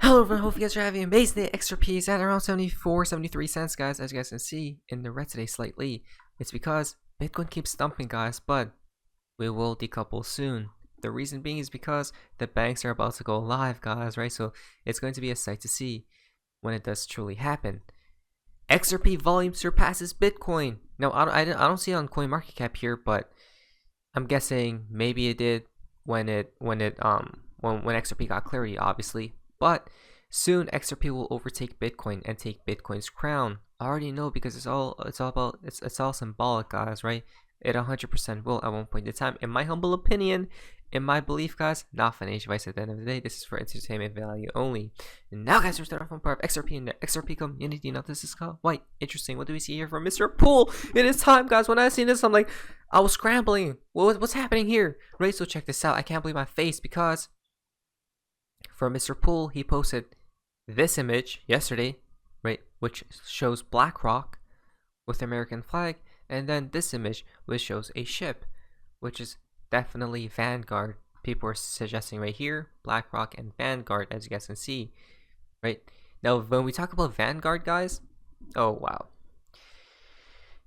Hello everyone, hope you guys are having an amazing day. XRP is at around 73 cents, guys. As you guys can see in the red today slightly. It's because Bitcoin keeps dumping, guys, but we will decouple soon. The reason being is because the banks are about to go live, guys, right? So it's going to be a sight to see when it does truly happen. XRP volume surpasses Bitcoin. Now, I don't see it on CoinMarketCap here, but I'm guessing maybe it did when XRP got clarity, obviously. But soon XRP will overtake Bitcoin and take Bitcoin's crown. I already know because it's all symbolic, guys, right? It 100% will at one point in time. In my humble opinion, in my belief, guys, not financial advice at the end of the day. This is for entertainment value only. And now, guys, we're starting off on part of XRP in the XRP community. You know this is called quite interesting. What do we see here from Mr. Pool? It is time, guys. When I seen this, I'm like, I was scrambling. What's happening here? Right, so check this out. I can't believe my face because for Mr. Pool, he posted this image yesterday, right, which shows BlackRock with the American flag, and then this image which shows a ship, which is definitely Vanguard. People are suggesting right here BlackRock and Vanguard, as you guys can see. Right now, when we talk about Vanguard, guys, oh wow,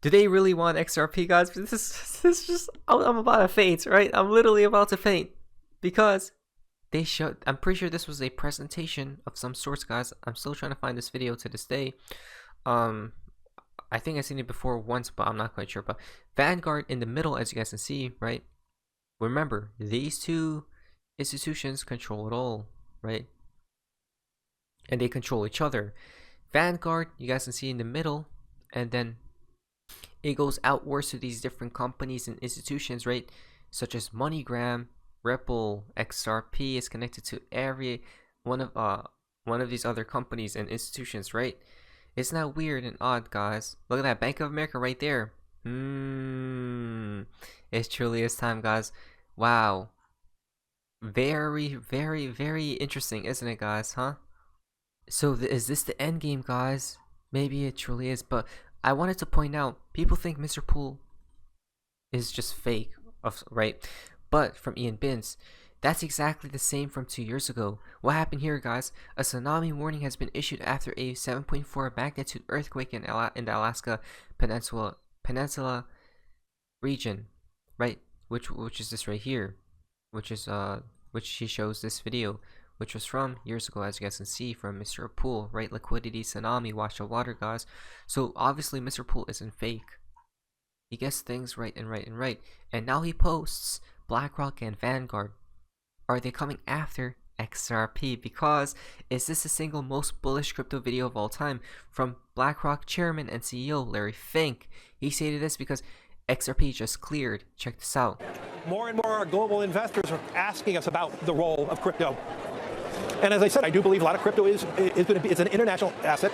do they really want XRP, guys? This is just, I'm about to faint, right? I'm literally about to faint because they showed, I'm pretty sure this was a presentation of some sorts, guys. I'm still trying to find this video to this day. I think I've seen it before once, but I'm not quite sure. But Vanguard in the middle, as you guys can see, right? Remember, these two institutions control it all, right? And they control each other. Vanguard, you guys can see in the middle, and then it goes outwards to these different companies and institutions, right? Such as MoneyGram, Ripple, XRP is connected to every one of these other companies and institutions, right? It's not weird and odd, guys. Look at that, Bank of America right there. It truly is time, guys. Wow. Very, very, very interesting, isn't it, guys? Huh? So is this the end game, guys? Maybe it truly is, but I wanted to point out, people think Mr. Pool is just fake, right? But from Ian Binns, that's exactly the same from 2 years ago. What happened here, guys? A tsunami warning has been issued after a 7.4 magnitude earthquake in the Alaska Peninsula region, right? Which is this right here, which she shows this video, which was from years ago, as you guys can see from Mr. Pool, right? Liquidity tsunami, watch the water, guys. So obviously Mr. Pool isn't fake. He gets things right, and now he posts BlackRock and Vanguard. Are they coming after XRP? Because is this the single most bullish crypto video of all time from BlackRock chairman and CEO Larry Fink? He stated this because XRP just cleared. Check this out. More and more global investors are asking us about the role of crypto. And as I said, I do believe a lot of crypto is going to be, it's an international asset.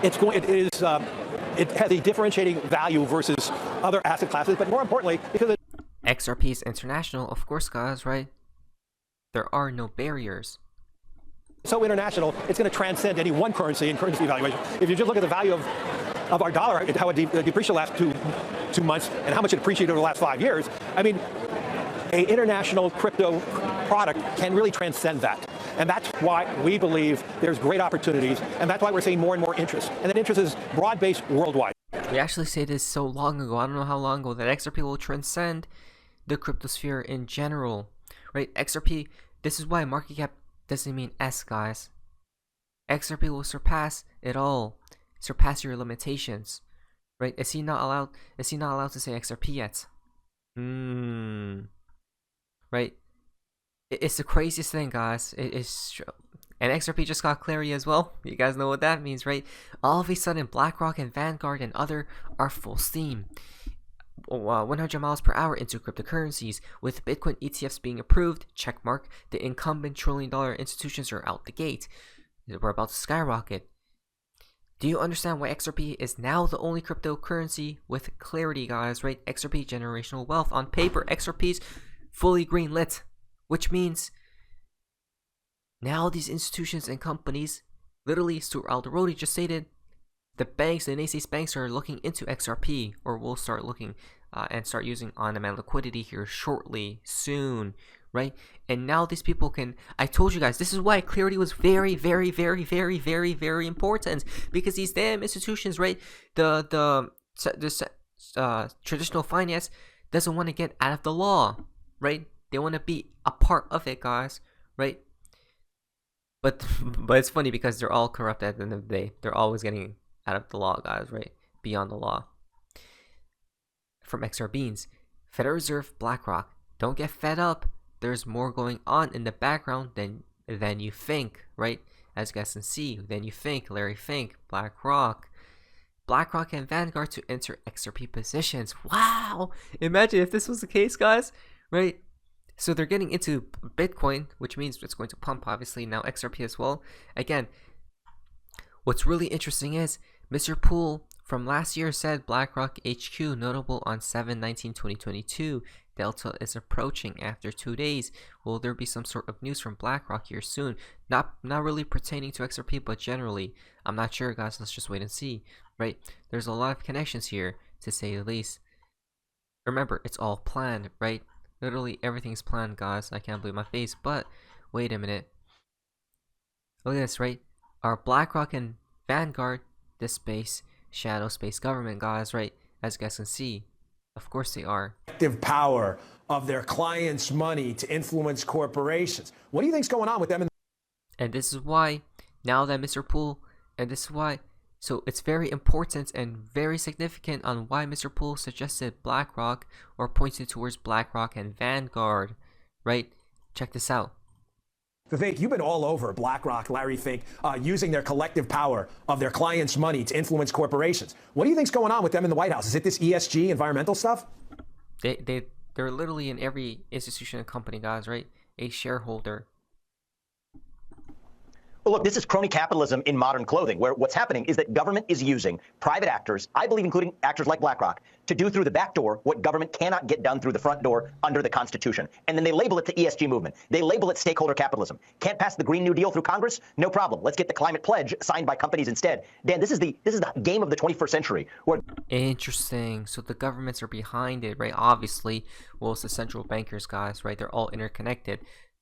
It has a differentiating value versus other asset classes, but more importantly, because XRP is international, of course, guys, right? There are no barriers. So international, it's going to transcend any one currency and currency evaluation. If you just look at the value of our dollar, how it depreciated the last two months, and how much it appreciated over the last 5 years, I mean, an international crypto product can really transcend that. And that's why we believe there's great opportunities, and that's why we're seeing more and more interest. And that interest is broad-based worldwide. We actually say this so long ago, I don't know how long ago, that XRP will transcend the cryptosphere in general, right? XRP, this is why market cap doesn't mean S, guys. XRP will surpass it all, surpass your limitations, right? Is he not allowed to say XRP yet? Right? It's the craziest thing, guys. And XRP just got clarity as well. You guys know what that means, right? All of a sudden, BlackRock and Vanguard and other are full steam. 100 miles per hour into cryptocurrencies, with Bitcoin ETFs being approved, checkmark. The incumbent trillion-dollar institutions are out the gate. We're about to skyrocket. Do you understand why XRP is now the only cryptocurrency with clarity, guys, right? XRP generational wealth on paper. XRP's fully green lit, which means now these institutions and companies, literally Stuart Alderodi just stated, the banks, the NACE banks are looking into XRP, or will start looking and start using on-demand liquidity here shortly, soon, right? And now these people can, I told you guys, this is why clarity was very, very, very, very, very, very important, because these damn institutions, right? The traditional finance doesn't want to get out of the law, right? They want to be a part of it, guys, right? But it's funny because they're all corrupt at the end of the day. They're always getting out of the law, guys, right? Beyond the law. From XR Beans, Federal Reserve, BlackRock, don't get fed up. There's more going on in the background than you think, right? As you guys can see, then you think, Larry Fink, BlackRock and Vanguard to enter XRP positions. Wow! Imagine if this was the case, guys, right? So they're getting into Bitcoin, which means it's going to pump, obviously, now XRP as well. Again, what's really interesting is Mr. Poole from last year said BlackRock HQ notable on 7/19/2022. Delta is approaching after 2 days. Will there be some sort of news from BlackRock here soon? Not really pertaining to XRP, but generally. I'm not sure, guys. Let's just wait and see, right? There's a lot of connections here, to say the least. Remember, it's all planned, right? Literally everything's planned, guys. I can't believe my face, but wait a minute. Look at this, right? Are BlackRock and Vanguard the shadow space government, guys, right? As you guys can see, of course they are. Power of their clients' money to influence corporations. What do you think's going on with them? And this is why, now that Mr. Poole, and this is why, so it's very important and very significant on why Mr. Poole suggested BlackRock or pointed towards BlackRock and Vanguard, right? Check this out. Vivek, you've been all over BlackRock, Larry Fink, using their collective power of their clients' money to influence corporations. What do you think's going on with them in the White House? Is it this ESG, environmental stuff? They're literally in every institution and company, guys, right? A shareholder. Well, look, this is crony capitalism in modern clothing, where what's happening is that government is using private actors, I believe including actors like BlackRock, to do through the back door what government cannot get done through the front door under the Constitution. And then they label it the ESG movement. They label it stakeholder capitalism. Can't pass the Green New Deal through Congress? No problem. Let's get the climate pledge signed by companies instead. Dan, this is the game of the 21st century. Where Interesting. So the governments are behind it, right? Obviously, well, it's the central bankers, guys, right? They're all interconnected.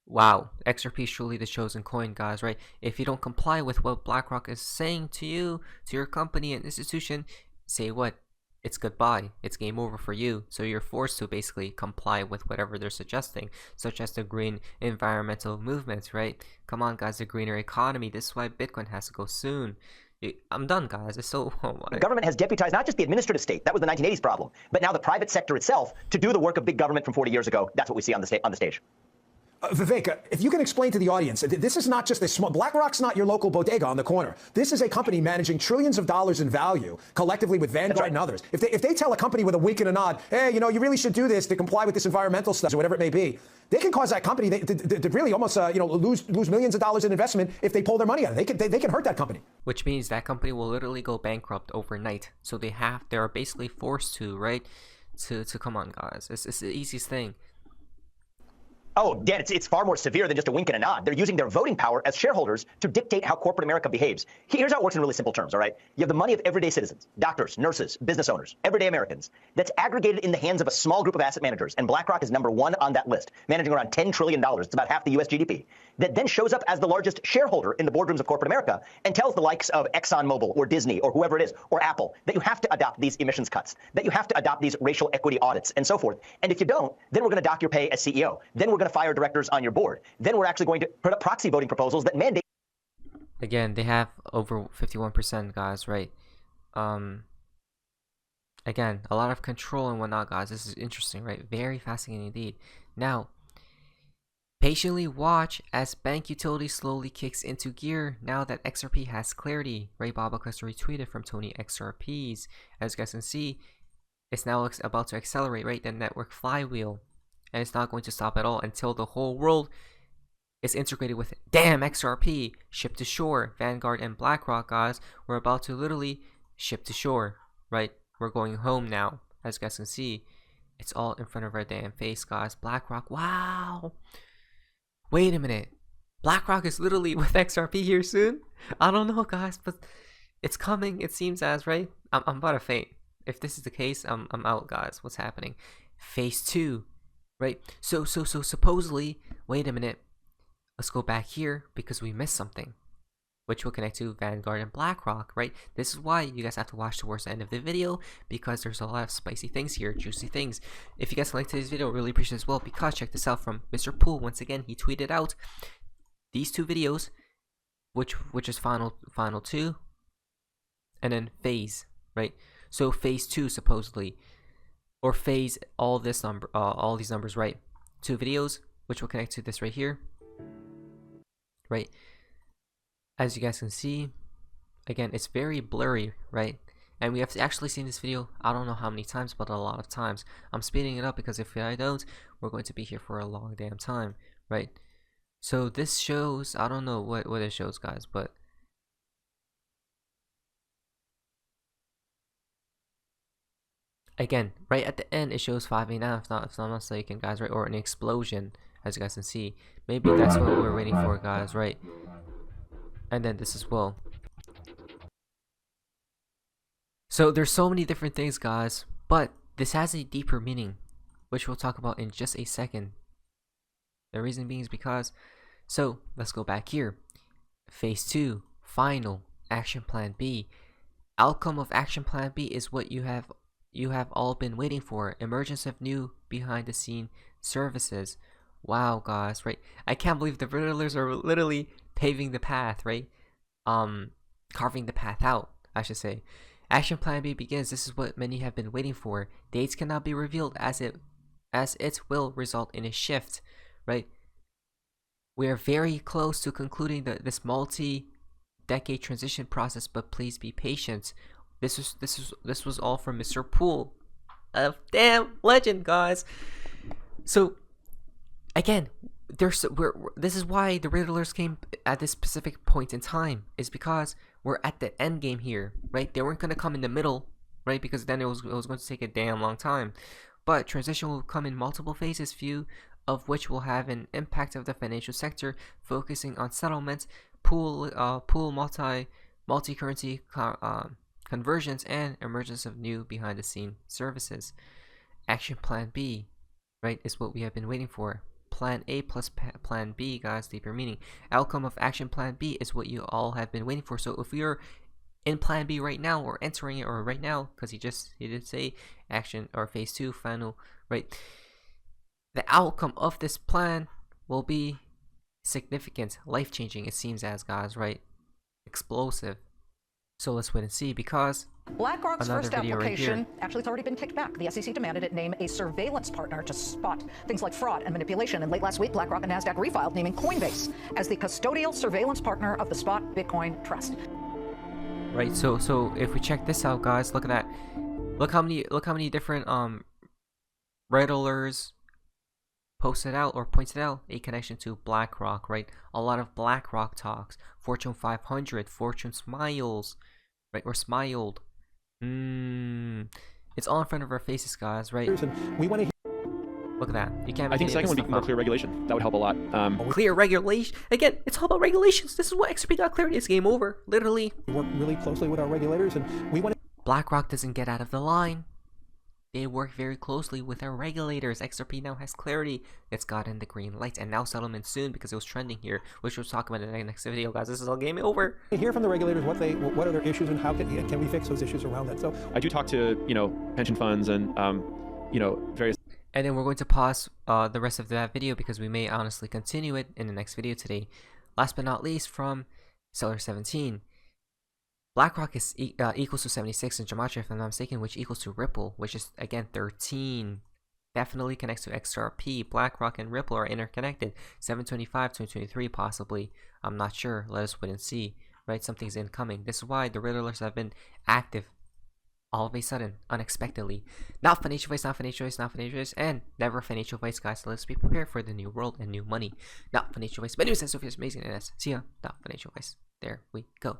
Wow, XRP is truly the chosen coin, guys, right? If you don't comply with what BlackRock is saying to you, to your company and institution, say what? It's goodbye. It's game over for you. So you're forced to basically comply with whatever they're suggesting, such as the green environmental movements, right? Come on, guys, the greener economy. This is why Bitcoin has to go soon. I'm done, guys. It's so... Oh my. Government has deputized not just the administrative state, that was the 1980s problem, but now the private sector itself to do the work of big government from 40 years ago. That's what we see on the stage. Vivek, if you can explain to the audience, this is not just a small, BlackRock's not your local bodega on the corner. This is a company managing trillions of dollars in value, collectively with Vanguard right. and others. If they tell a company with a wink and a nod, hey, you know, you really should do this to comply with this environmental stuff or whatever it may be, they can cause that company to really almost, lose millions of dollars in investment if they pull their money out. They can hurt that company. Which means that company will literally go bankrupt overnight. So they're basically forced to, right? To come on, guys. It's the easiest thing. Oh, Dan, it's far more severe than just a wink and a nod. They're using their voting power as shareholders to dictate how corporate America behaves. Here's how it works in really simple terms, all right? You have the money of everyday citizens, doctors, nurses, business owners, everyday Americans, that's aggregated in the hands of a small group of asset managers, and BlackRock is number one on that list, managing around $10 trillion. It's about half the U.S. GDP. That then shows up as the largest shareholder in the boardrooms of corporate America and tells the likes of ExxonMobil or Disney or whoever it is, or Apple, that you have to adopt these emissions cuts, that you have to adopt these racial equity audits, and so forth. And if you don't, then we're going to dock your pay as CEO. Then we're going to fire directors on your board. Then we're actually going to put up proxy voting proposals that mandate. Again, they have over 51%, guys, right? Again, a lot of control and whatnot, guys. This is interesting, right? Very fascinating indeed. Now, patiently watch as bank utility slowly kicks into gear now that XRP has clarity. Ray Baba Cluster retweeted from Tony XRPs. As you guys can see, it's now about to accelerate, right? The network flywheel. And it's not going to stop at all until the whole world is integrated with it. Damn, XRP, ship to shore. Vanguard and BlackRock, guys, we're about to literally ship to shore, right? We're going home now. As you guys can see, it's all in front of our damn face, guys. BlackRock, wow. Wait a minute. BlackRock is literally with XRP here soon? I don't know, guys, but it's coming, it seems as, right? I'm about to faint. If this is the case, I'm out, guys. What's happening? Phase 2. right? So supposedly, wait a minute, let's go back here because we missed something, which will connect to Vanguard and BlackRock, right? This is why you guys have to watch towards the end of the video, because there's a lot of spicy things here, juicy things. If you guys like today's video, really appreciate it as well, because check this out from Mr. Poole. Once again, he tweeted out these two videos, which is final 2, and then phase, right? So phase 2 supposedly, or phase all these numbers, right? 2 videos, which will connect to this right here, right? As you guys can see, again, it's very blurry, right? And we have actually seen this video, I don't know how many times, but a lot of times. I'm speeding it up because if I don't, we're going to be here for a long damn time, right? So this shows, I don't know what it shows, guys, but again, right at the end, it shows 589, if I'm not mistaken, guys, right? Or an explosion, as you guys can see. Maybe that's what we're waiting for, guys, right? And then this as well. So there's so many different things, guys, but this has a deeper meaning, which we'll talk about in just a second. The reason being is because, so let's go back here. Phase 2, final, action plan B. Outcome of action plan B is what you have all been waiting for. Emergence of new behind the scene services. Wow, guys, right? I can't believe the riddlers are literally paving the path, right? Carving the path out, I should say. Action plan B begins. This is what many have been waiting for. Dates cannot be revealed as it will result in a shift, right? We are very close to concluding this multi-decade transition process, but please be patient. This was all from Mr. Poole, a damn legend, guys. So again, this is why the riddlers came at this specific point in time, is because we're at the end game here, right? They weren't going to come in the middle, right? Because then it was going to take a damn long time. But transition will come in multiple phases, few of which will have an impact of the financial sector, focusing on settlements, pool multi-currency conversions, and emergence of new behind the scene services. Action plan B, right, is what we have been waiting for. Plan A plus plan B, guys, deeper meaning. Outcome of action plan B is what you all have been waiting for. So if you're in plan B right now, or entering it, or right now, because he did say action or phase 2 final, right? The outcome of this plan will be significant, life-changing, it seems as, guys, right? Explosive. So let's wait and see, because BlackRock's first application, actually it's already been kicked back. The SEC demanded it name a surveillance partner to spot things like fraud and manipulation. And late last week, BlackRock and NASDAQ refiled, naming Coinbase as the custodial surveillance partner of the spot Bitcoin Trust. Right, so if we check this out, guys, look at that. Look how many different riddlers posted out or pointed out a connection to BlackRock, right? A lot of BlackRock talks. Fortune 500, Fortune smiles, right? Or smiled. It's all in front of our faces, guys, right? And we want to. Look at that. You can't. I think second would be more clear regulation. That would help a lot. Clear regulation. Again, it's all about regulations. This is what XRP got clarity. It's game over. Literally. We work really closely with our regulators, and we want to. BlackRock doesn't get out of the line. They work very closely with our regulators. XRP now has clarity. It's gotten the green light, and now settlement soon because it was trending here, which we'll talk about in the next video, guys. This is all game over. Hear from the regulators what are their issues and how can we fix those issues around that. So I do talk to pension funds and various. And then we're going to pause the rest of that video because we may honestly continue it in the next video today. Last but not least, from Seller 17. BlackRock is equals to 76 in gematria, if I'm not mistaken, which equals to Ripple, which is, again, 13. Definitely connects to XRP. BlackRock and Ripple are interconnected. 725, 2023, possibly. I'm not sure. Let us wait and see. Right? Something's incoming. This is why the riddlers have been active all of a sudden, unexpectedly. Not financial advice, not financial advice, not financial advice, and never financial advice, guys. So let's be prepared for the new world and new money. Not financial advice, but news and so amazing. And see ya. Not financial advice. There we go.